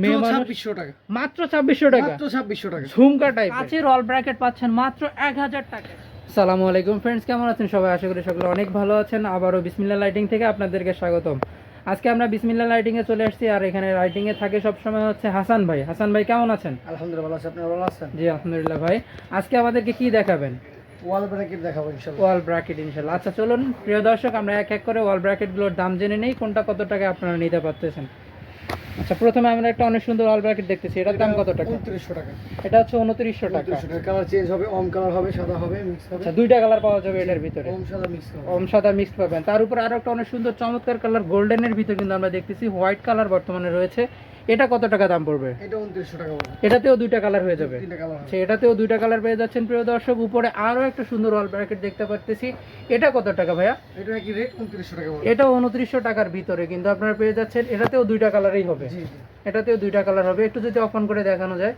মেয়ে মানুষ 2600 টাকা, মাত্র 2600 টাকা, মাত্র 2600 টাকা। ঝুমকা টাইপ কাচের অল ব্র্যাকেট পাচ্ছেন মাত্র 1000 টাকা। আসসালামু আলাইকুম ফ্রেন্ডস, কেমন আছেন সবাই? আশা করি সকলে অনেক ভালো আছেন। আবারও বিসমিল্লাহ লাইটিং থেকে আপনাদেরকে স্বাগতম। আজকে আমরা বিসমিল্লাহ লাইটিং এ চলে আসছি, আর এখানে লাইটিং এ থাকে সবসময় হচ্ছে হাসান ভাই। হাসান ভাই কেমন আছেন? আলহামদুলিল্লাহ ভালো আছি, আপনি ভালো আছেন? জি আলহামদুলিল্লাহ ভাই। আজকে আমাদেরকে কি দেখাবেন? ওয়াল ব্র্যাকেট দেখাবো ইনশাআল্লাহ। ওয়াল ব্র্যাকেট ইনশাআল্লাহ। আচ্ছা চলুন প্রিয় দর্শক, আমরা এক এক করে ওয়াল ব্র্যাকেটগুলোর দাম জেনে নেই, কোনটা কত টাকা আপনারা নিতে পারতেছেন। আচ্ছা প্রথমে আমরা একটা অনেক সুন্দর ওয়াল ব্র্যাকেট দেখতেছি, এটার দাম কত টাকা? 2900 টাকা। এটা হচ্ছে 2900 টাকা। 2900 টাকা। কালার চেঞ্জ হবে, অম কালার হবে, সাদা হবে, মিক্স হবে। আচ্ছা দুইটা কালার পাওয়া যাবে এটার ভিতরে, অম সাদা মিক্স হবে। ওম সাদা মিক্স পাবেন। তার উপরে আরো একটা অনেক সুন্দর চমৎকার কালার গোল্ডেনের ভিতরে কিন্তু আমরা দেখতেছি হোয়াইট কালার বর্তমানে রয়েছে। এটা কত টাকা দাম পড়বে? এটা 2900 টাকা পড়বে। এটাতেও দুইটা কালার হয়ে যাবে। তিনটা কালার হবে। আচ্ছা এটাতেও দুইটা কালার পেয়ে যাচ্ছেন প্রিয় দর্শক। উপরে আরো একটা সুন্দর ওয়াল ব্র্যাকেট দেখতে পাচ্ছি, এটা কত টাকা ভাইয়া? এটা কি রেট? 2900 টাকা পড়বে। এটাও 2900 টাকার ভিতরে কিন্তু আপনারা পেয়ে যাচ্ছেন। এটাতেও দুইটা কালারই হবে। জি জি। এটাতেও দুইটা কালার হবে। একটু যদি অফ অন করে দেখানো যায়,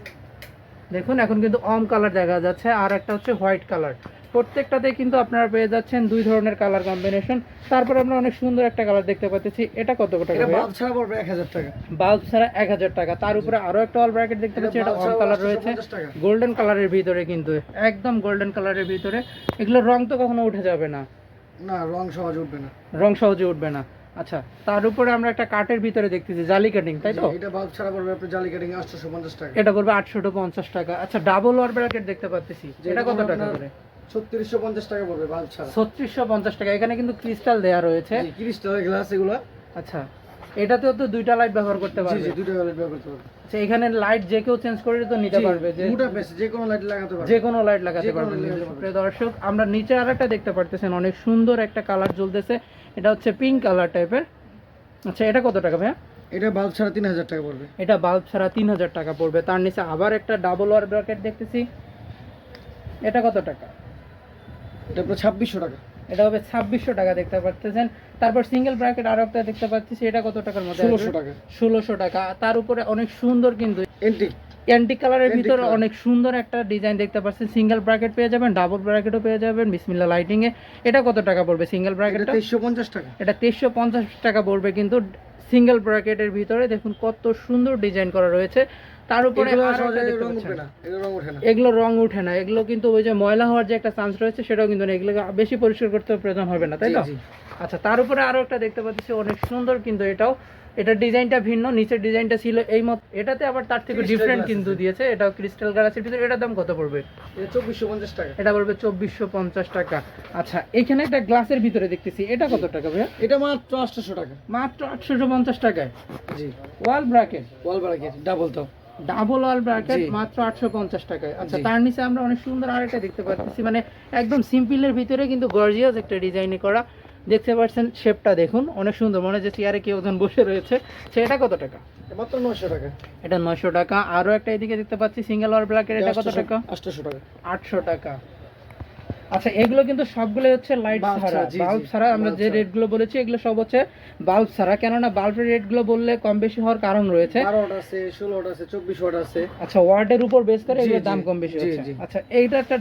দেখুন এখন কিন্তু অম কালার দেখা যাচ্ছে, আর একটা হচ্ছে হোয়াইট কালার। প্রত্যেকটাতে কিন্তু আপনারা পেয়ে যাচ্ছেন দুই ধরনের কালার কম্বিনেশন। তারপর আমরা অনেক সুন্দর একটা কালার দেখতে পাচ্ছি, এটা কত টাকা? এটা বাল্ব ছাড়া পড়বে 1000 টাকা। বাল্ব ছাড়া 1000 টাকা। তার উপরে আরো একটা ওয়াল ব্র্যাকেট দেখতে পাচ্ছি, এটা অম কালার রয়েছে, গোল্ডেন কালারের ভিতরে, কিন্তু একদম গোল্ডেন কালারের ভিতরে। এগুলোর রং তো কখনো উঠে যাবে না? না, রং সহজে উঠবে না। রং সহজে উঠবে না। আচ্ছা তার উপরে আমরা একটা কাঠের ভিতরে দেখতেছি জালি কাটিং, তাই তো? এটা বাল্ব ছাড়া পড়বে আপনার জালি কাটিং 850 টাকা। এটা পড়বে 850 টাকা। আচ্ছা ডাবল ওয়াল ব্র্যাকেট দেখতে পাচ্ছি, এটা কত টাকা করে? 3650 টাকা পড়বে বাল্ব ছাড়া। 3650 টাকা। এখানে কিন্তু ক্রিস্টাল দেয়া রয়েছে। জি, ক্রিস্টাল গ্লাস এগুলা। আচ্ছা এটাতেও তো দুইটা লাইট ব্যবহার করতে জি পারবে। জি, দুটো লাইট ব্যবহার করতে পারবে। আচ্ছা এখানে লাইট যে কেউ চেঞ্জ করে তো নিতে পারবে, যে মোটা বেশ যে কোনো লাইট লাগাতে পারবে। যে কোনো লাইট লাগাতে যে কোনো পারবে। light লাগাতে পারবে। প্রিয় দর্শক আমরা নিচে আরেকটা দেখতে পারতেছেন, অনেক সুন্দর একটা কালার জ্বলতেছে, এটা হচ্ছে পিঙ্ক কালার টাইপের। আচ্ছা এটা কত টাকা ভাইয়া? এটা বাল্ব ছাড়া 3000 টাকা পড়বে। এটা বাল্ব ছাড়া 3000 টাকা পড়বে। তার নিচে আবার একটা ডাবল ওয়ার ব্র্যাকেট দেখতেছি, এটা কত টাকা? এটা আপনার 2600 টাকা। এটা হবে 2600 টাকা দেখতে পাচ্ছেন। তারপর সিঙ্গেল ব্র্যাকেট আরো একটা দেখতে পাচ্ছি, এটা কত টাকার মধ্যে? 1600 টাকা। 1600 টাকা। তার উপরে অনেক সুন্দর কিন্তু এন্টিক অ্যান্টিক কালারের Antique ভিতরে color। অনেক সুন্দর একটা ডিজাইন দেখতে পাচ্ছেন। সিঙ্গেল ব্র্যাকেট পেয়ে যাবেন, ডাবল ব্র্যাকেটও পেয়ে যাবেন বিসমিল্লাহ লাইটিং এ। এটা কত টাকা পড়বে সিঙ্গেল এটা ব্র্যাকেটটা? 2350 টাকা। এটা 2350 টাকা পড়বে কিন্তু সিঙ্গেল ব্র্যাকেটের ভিতরে। দেখুন কত সুন্দর ডিজাইন করা রয়েছে। তার উপরে এগুলো আরো একটা সহজে দেখতে রং পাচ্ছেন। উঠবে না, এগুলো রং ওঠে না। এগুলো রং উঠে না, এগুলো কিন্তু ওই যে ময়লা হওয়ার যে একটা চান্স রয়েছে সেটাও কিন্তু না, এগুলো বেশি পরিষ্কার করতে প্রয়োজন হবে না, তাই জি, তো? জি। আচ্ছা তার উপরে আরো একটা দেখতে পাচ্ছি অনেক সুন্দর, কিন্তু এটাও, এটা ডিজাইনটা ভিন্ন। নিচের ডিজাইনটা ছিল এই মত, এটাতে আবার তার থেকে Crystal ডিফারেন্ট glass কিন্তু আছে। দিয়েছে। এটাও ক্রিস্টাল গ্লাসের ভিতরে। এটার দাম কত পড়বে? এটা 2450 টাকা। এটা পড়বে 2450 টাকা। আচ্ছা এখানে একটা গ্লাসের ভিতরে দেখতেছি, এটা কত টাকা ভাইয়া? এটা মাত্র 800 টাকা। মাত্র 850 টাকায় জি, ওয়াল ব্র্যাকেট, ওয়াল ব্র্যাকেট ডাবল তো। ডাবল ওয়াল ব্র্যাকেট জি। মাত্র 850 টাকায়। আচ্ছা জি। তার নিচে আমরা অনেক সুন্দর আরেকটা দেখতে পাচ্ছি, মানে একদম সিম্পলের ভিতরে কিন্তু গর্জিয়াস একটা ডিজাইনে করা। দেখতে পাচ্ছেন শেপটা দেখুন অনেক সুন্দর, মনে হচ্ছে চেয়ারে কেউ একজন বসে রয়েছে। সেটা কত টাকা? এটা মাত্র 900 টাকা। এটা 900 টাকা। আরো একটা এদিকে দেখতে পাচ্ছি সিঙ্গেল ওয়াল ব্র্যাকেট, এটা কত টাকা? 800 টাকা। 800 টাকা। আচ্ছা এগুলো কিন্তু সবগুলো হচ্ছে লাইট Bulb ছাড়া, ছাড়া, জি, বাল্ব জি, ছাড়া। আমরা bulb যে ছাড়া। রেটগুলো বলেছি এগুলো সব হচ্ছে বাল্ব ছাড়া, কেননা বাল্বের রেটগুলো বললে কম বেশি হওয়ার কারণ রয়েছে। 12 ওয়াট আছে, 16 ওয়াট আছে, 24 ওয়াট আছে। আচ্ছা ওয়ার্ডের উপর বেস করে জি, এগুলোর জি, দাম কম বেশি জি, হচ্ছে। জি। আচ্ছা এইটা একটা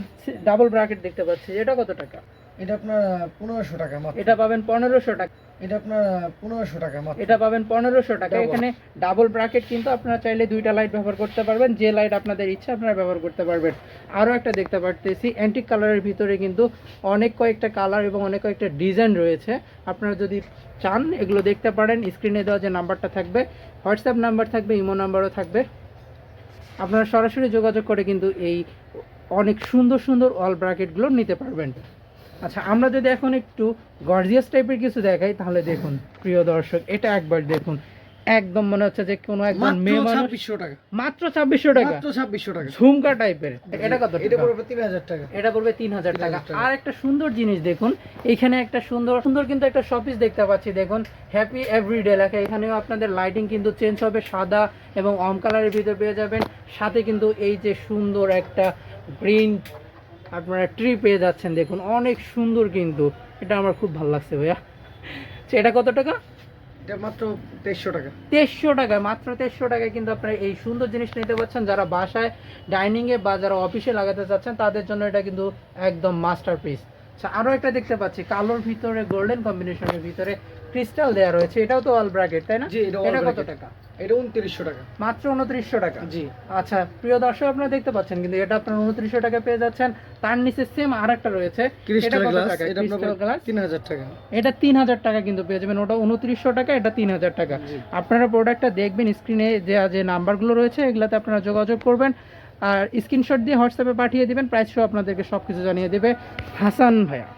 ডাবল ব্র্যাকেট দেখতে পাচ্ছি, এটা কত টাকা? এটা আপনার 1500 টাকা মাত্র। এটা পাবেন 1500 টাকা। এটা আপনার 1500 টাকা মাত্র। এটা পাবেন 1500 টাকা। Double। এখানে ডাবল ব্র্যাকেট কিন্তু আপনারা চাইলে দুইটা লাইট ব্যবহার করতে পারবেন, যে লাইট আপনাদের ইচ্ছা আপনারা ব্যবহার করতে পারবেন। আরও একটা দেখতে পারতেছি অ্যান্টিক কালারের ভিতরে কিন্তু অনেক কয়েকটা কালার এবং অনেক কয়েকটা ডিজাইন রয়েছে। আপনারা যদি চান এগুলো দেখতে পারেন, স্ক্রিনে দেওয়া যে নাম্বারটা থাকবে, হোয়াটসঅ্যাপ নাম্বার থাকবে, ইমো নাম্বারও থাকবে, আপনারা সরাসরি যোগাযোগ করে কিন্তু এই অনেক সুন্দর সুন্দর ওয়াল ব্র্যাকেটগুলো নিতে পারবেন। আচ্ছা আমরা যদি এখন একটু গর্জিয়াস টাইপের কিছু দেখাই, তাহলে দেখুন প্রিয় দর্শক, এটা একবার দেখুন, একদম মনে হচ্ছে যে কোনো একদম মাত্র মেয়ে মানুষ। 2600 টাকা। মাত্র 2600 টাকা, মাত্র 2600 টাকা। ঝুমকা টাইপের। এটা কত এটা টাকা? পড়বে 3000 টাকা। এটা পড়বে 3000 টাকা। 3000 টাকা। আর একটা সুন্দর জিনিস দেখুন, এখানে একটা সুন্দর সুন্দর কিন্তু একটা শপিস দেখতে পাচ্ছি, দেখুন হ্যাপি এভরিডে লেখা। এখানেও আপনাদের লাইটিং কিন্তু চেঞ্জ হবে, সাদা এবং অম কালারের ভিতরে পেয়ে যাবেন। সাথে কিন্তু এই যে সুন্দর একটা গ্রিন আপনারা ট্রি পেয়ে যাচ্ছেন, দেখুন অনেক সুন্দর কিন্তু। এটা আমার খুব ভালো লাগছে ভাইয়া। আচ্ছা, এটা কত টাকা? এটা মাত্র 2300 টাকা। 2300 টাকা। মাত্র 2300 টাকায় কিন্তু আপনারা এই সুন্দর জিনিসটা নিতে পারছেন। যারা বাসায় ডাইনিংয়ে বা যারা অফিসে লাগাতে চাচ্ছেন তাদের জন্য এটা কিন্তু একদম মাস্টারপিস। আচ্ছা আরও একটা দেখতে পাচ্ছি কালোর ভিতরে গোল্ডেন কম্বিনেশনের ভিতরে, ক্রিস্টাল দেওয়া রয়েছে, এটাও তো অল ব্র্যাকেট তাই না? জি, এটা all এটা কত bracket। টাকা? এটা 2900 টাকা। মাত্র 2900 টাকা। জি। আচ্ছা প্রিয় দর্শক আপনারা দেখতে পাচ্ছেন কিন্তু এটা আপনারা 2900 টাকা পেয়ে যাচ্ছেন। তার নিচে সেম আরেকটা রয়েছে, এটা ক্রিস্টাল কত গ্লাস, টাকা? এটা আপনার ক্রিস্টাল গ্লাস 3000 টাকা। এটা 3000 টাকা কিন্তু পেয়ে যাবেন, ওটা 2900 টাকা, এটা 3000 টাকা। জি। আপনারা প্রোডাক্টটা দেখবেন, স্ক্রিনে যে নাম্বারগুলো রয়েছে এগুলাতে আপনারা যোগাযোগ করবেন আর স্ক্রিনশট দিয়ে হোয়াটসঅ্যাপে পাঠিয়ে দিবেন, প্রাইস সহ আপনাদেরকে সব কিছু জানিয়ে দেবে হাসান ভাইয়া।